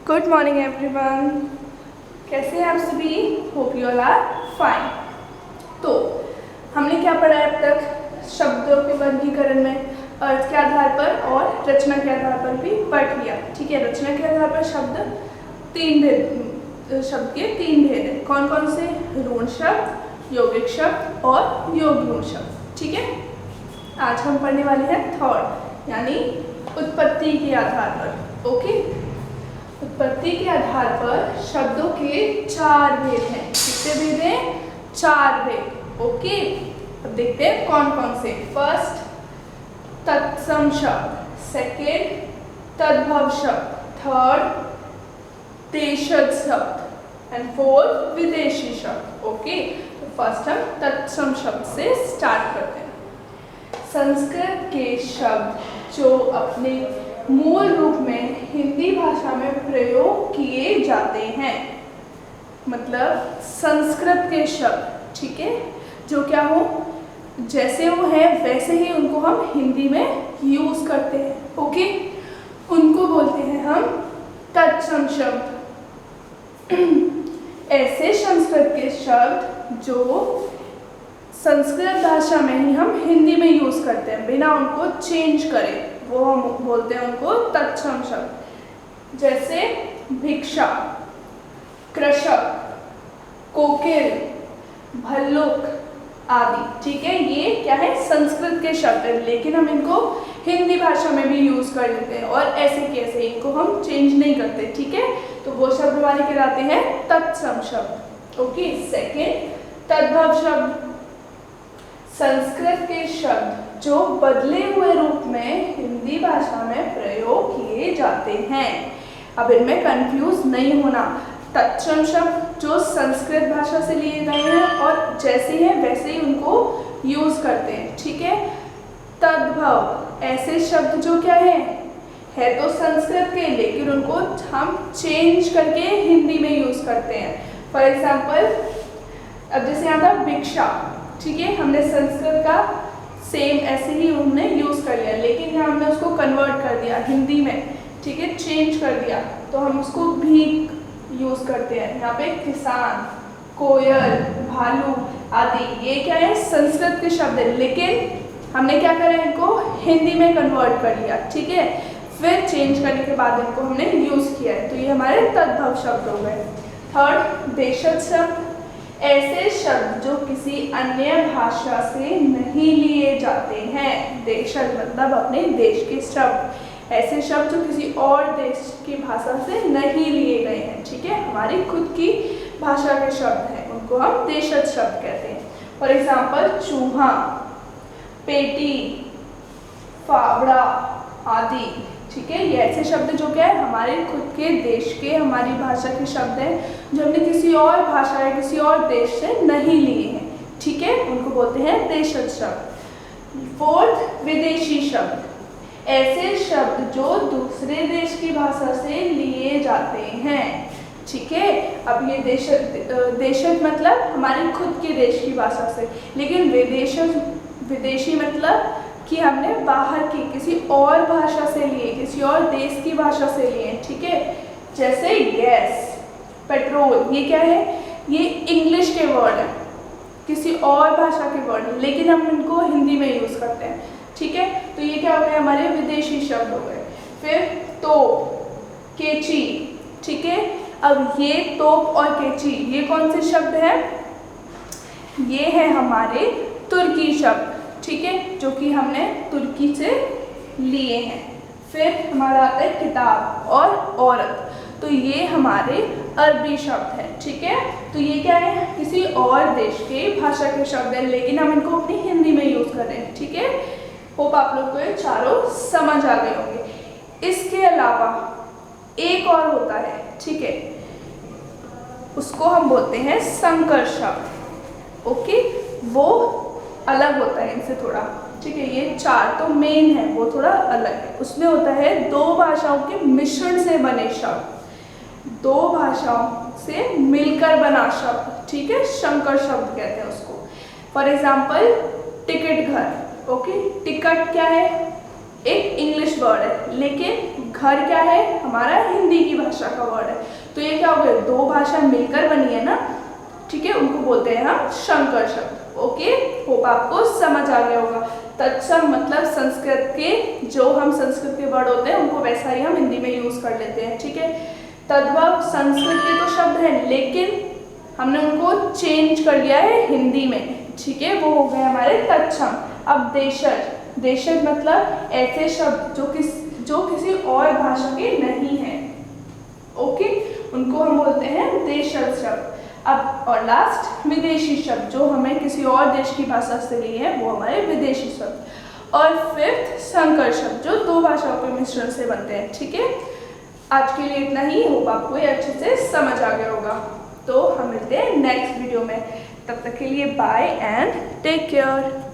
Good morning everyone. कैसे हैं आप सभी? Hope you all are fine. तो हमने क्या पढ़ा है अब तक? शब्दों के वर्गीकरण में अर्थ के आधार पर और रचना के आधार पर भी पढ़ लिया। ठीक है, रचना के आधार पर शब्द के तीन भेद हैं। कौन कौन से? ऋण शब्द, यौगिक शब्द और योगगुण शब्द। ठीक है, आज हम पढ़ने वाले हैं थर्ड, यानी उत्पत्ति के आधार पर। ओके, उत्पत्ति के आधार पर शब्दों के चार भेद हैं। कितने भेद हैं? चार भेद। ओके, अब देखते हैं कौन कौन से। फर्स्ट, तत्सम शब्द। सेकेंड, तद्भव शब्द। थर्ड, देशज शब्द। एंड फोर्थ, विदेशी शब्द। ओके, तो फर्स्ट हम तत्सम शब्द से स्टार्ट करते हैं। संस्कृत के शब्द जो अपने मूल रूप में हिंदी भाषा में प्रयोग किए जाते हैं, मतलब संस्कृत के शब्द, ठीक है, जो क्या हो, जैसे वो है वैसे ही उनको हम हिंदी में यूज करते हैं। ओके, उनको बोलते हैं हम तत्सम शब्द। ऐसे संस्कृत के शब्द जो संस्कृत भाषा में ही हम हिंदी में यूज करते हैं बिना उनको चेंज करे, वो हम बोलते हैं उनको तत्सम शब्द। जैसे भिक्षा, कृषक, कोकिल, भल्लुक आदि। ठीक है, ये क्या है? संस्कृत के शब्द है, लेकिन हम इनको हिंदी भाषा में भी यूज कर लेते हैं और ऐसे कैसे इनको हम चेंज नहीं करते। ठीक है, तो वो शब्द हमारे कहलाते हैं तत्सम शब्द। ओके, सेकेंड, तद्भव शब्द। संस्कृत के शब्द जो बदले हुए रूप में हिंदी भाषा में प्रयोग किए जाते हैं। अब इनमें कंफ्यूज नहीं होना। तत्सम शब्द जो संस्कृत भाषा से लिए गए हैं और जैसे हैं वैसे ही उनको यूज करते हैं। ठीक है, तद्भव ऐसे शब्द जो क्या है तो संस्कृत के, लेकिन उनको हम चेंज करके हिंदी में यूज करते हैं। फॉर एग्जाम्पल, अब जैसे यहाँ था भिक्षा, ठीक है, हमने संस्कृत का सेम ऐसे ही हमने यूज कर लिया, लेकिन यहाँ हमने उसको कन्वर्ट कर दिया हिंदी में। ठीक है, चेंज कर दिया, तो हम उसको भीख यूज करते हैं। यहाँ पे किसान, कोयल, भालू आदि, ये क्या है? संस्कृत के शब्द है, लेकिन हमने क्या करा, इनको हिंदी में कन्वर्ट कर लिया। ठीक है, फिर चेंज करने के बाद इनको हमने यूज किया है, तो ये हमारे तद्भव शब्द हो गए। थर्ड, देशज शब्द। ऐसे शब्द जो किसी अन्य भाषा से नहीं लिए जाते हैं। देशज मतलब अपने देश के शब्द। ऐसे शब्द जो किसी और देश की भाषा से नहीं लिए गए हैं, ठीक है, हमारी खुद की भाषा के शब्द हैं, उनको हम देशज शब्द कहते हैं। फॉर एग्जाम्पल, चूहा, पेटी, फावड़ा आदि। ठीक है, ये ऐसे शब्द जो क्या है हमारे खुद के देश के, हमारी भाषा के शब्द हैं जो हमने किसी और भाषा या किसी और देश से नहीं लिए हैं। ठीक है, उनको बोलते हैं देशज शब्द। फोर्थ, विदेशी शब्द। ऐसे शब्द जो दूसरे देश की भाषा से लिए जाते हैं। ठीक है, अब ये देशज मतलब हमारे खुद के देश की भाषा से, लेकिन विदेशी मतलब कि हमने बाहर की किसी और भाषा से लिए, किसी और देश की भाषा से लिए। ठीक है, जैसे गैस, पेट्रोल, ये क्या है? ये इंग्लिश के वर्ड है, किसी और भाषा के वर्ड, लेकिन हम इनको हिंदी में यूज करते हैं। ठीक है, तो ये क्या हो गए? हमारे विदेशी शब्द हो गए। फिर तोप, केची। ठीक है, अब ये तोप और केची ये कौन से शब्द हैं? ये है हमारे तुर्की शब्द। ठीक है, जो कि हमने तुर्की से लिए हैं। फिर हमारा आता है किताब और औरत, तो ये हमारे अरबी शब्द हैं। ठीक है, तो ये क्या है? किसी और देश के भाषा के शब्द हैं, लेकिन हम इनको अपनी हिंदी में यूज कर रहे हैं। ठीक है, होप आप लोग को ये चारों समझ आ गए होंगे। इसके अलावा एक और होता है, ठीक है, उसको हम बोलते हैं संकर शब्द। ओके, वो अलग होता है इनसे थोड़ा। ठीक है, ये चार तो मेन है, वो थोड़ा अलग है। उसमें होता है दो भाषाओं के मिश्रण से बने शब्द, दो भाषाओं से मिलकर बना शब्द। ठीक है, संकर शब्द कहते हैं उसको। फॉर एग्जाम्पल, टिकट घर। ओके, टिकट क्या है? एक इंग्लिश वर्ड है, लेकिन घर क्या है, हमारा हिंदी की भाषा का वर्ड है। तो ये क्या हो गया, दो भाषा मिलकर बनी है ना, ठीक है, उनको बोलते हैं हम संकर शब्द। ओके, होप आपको समझ आ गया होगा। तत्सम मतलब संस्कृत के, जो हम संस्कृत के वर्ड होते हैं उनको वैसा ही हम हिंदी में यूज कर लेते हैं, ठीक है। तद्भव संस्कृत के तो शब्द हैं, लेकिन हमने उनको चेंज कर लिया है हिंदी में, ठीक है, वो हो गए हमारे तत्सम। अब देशज, देशज मतलब ऐसे शब्द जो किसी और भाषा के नहीं हैं, ओके, उनको हम बोलते हैं देशज शब्द। अब और लास्ट विदेशी शब्द, जो हमें किसी और देश की भाषा से लिए हैं, वो हमारे विदेशी शब्द। और फिफ्थ संकर शब्द, जो दो भाषाओं के मिश्रण से बनते हैं, ठीक है। आज के लिए इतना ही, होप आपको ये अच्छे से समझ आ गया होगा। तो हम मिलते हैं नेक्स्ट वीडियो में, तब तक के लिए बाय एंड टेक केयर।